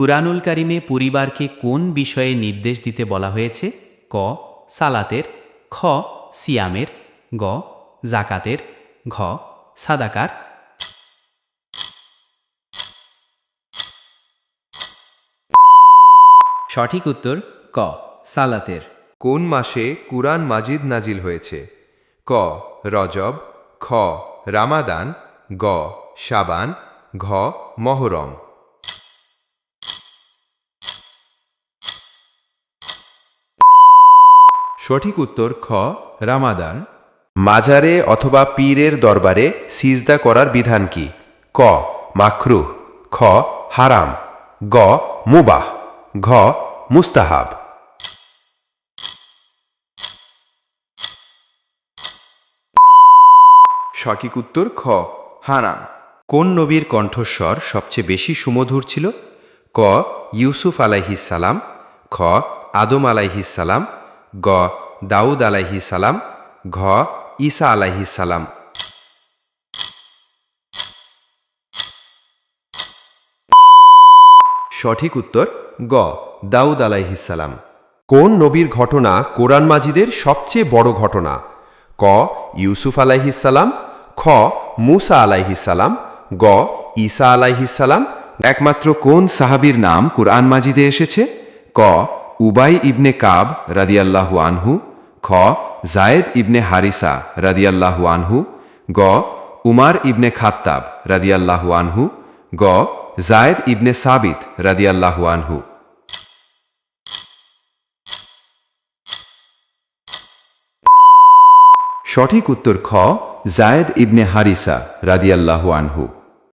কুরআনুল কারিমে পরিবারকে কোন বিষয়ে নির্দেশ দিতে বলা হয়েছে? ক সালাতের, খ সিয়ামের, গ জাকাতের, ঘ সাদাকার। সঠিক উত্তর ক সালাতের। কোন মাসে কুরআন মাজিদ নাজিল হয়েছে? ক রজব, খ রামাদান, গ শাবান, ঘ মহরম। সঠিক উত্তর খ রামাদান। মাজারে অথবা পীরের দরবারে সিজদা করার বিধান কি? ক মাকরুহ, খ হারাম, গ মুবাহ, ঘ মুস্তাহাব। সঠিক উত্তর খ হারাম। কোন নবীর কণ্ঠস্বর সবচেয়ে বেশি সুমধুর ছিল? ক ইউসুফ আলাইহিস সালাম, খ আদম আলাইহিস সালাম, গ দাউদ আলাইহিস সালাম, ঘ ঈসা আলাইহিস সালাম। সঠিক উত্তর গ দাউদ আলাইহিস সালাম। কোন নবীর ঘটনা কোরআন মাজিদের সবচেয়ে বড় ঘটনা? ক ইউসুফ আলাইহিস সালাম, খ মুসা আলাইহিস সালাম, গ ঈসা আলাইহিস সালাম। একমাত্র কোন সাহাবীর নাম কুরআন মাজিদে এসেছে? ক উবাই ইবনে কাব রাদিয়াল্লাহু আনহু, খ জায়েদ ইবনে হারিসা রাদিয়াল্লাহু আনহু, গ উমার ইবনে খাত্তাব রাদিয়াল্লাহু আনহু, গ জায়েদ ইবনে সাবিত রাদিয়াল্লাহু আনহু। সঠিক উত্তর খ জায়েদ ইবনে হারিসা রাদিয়াল্লাহু আনহু।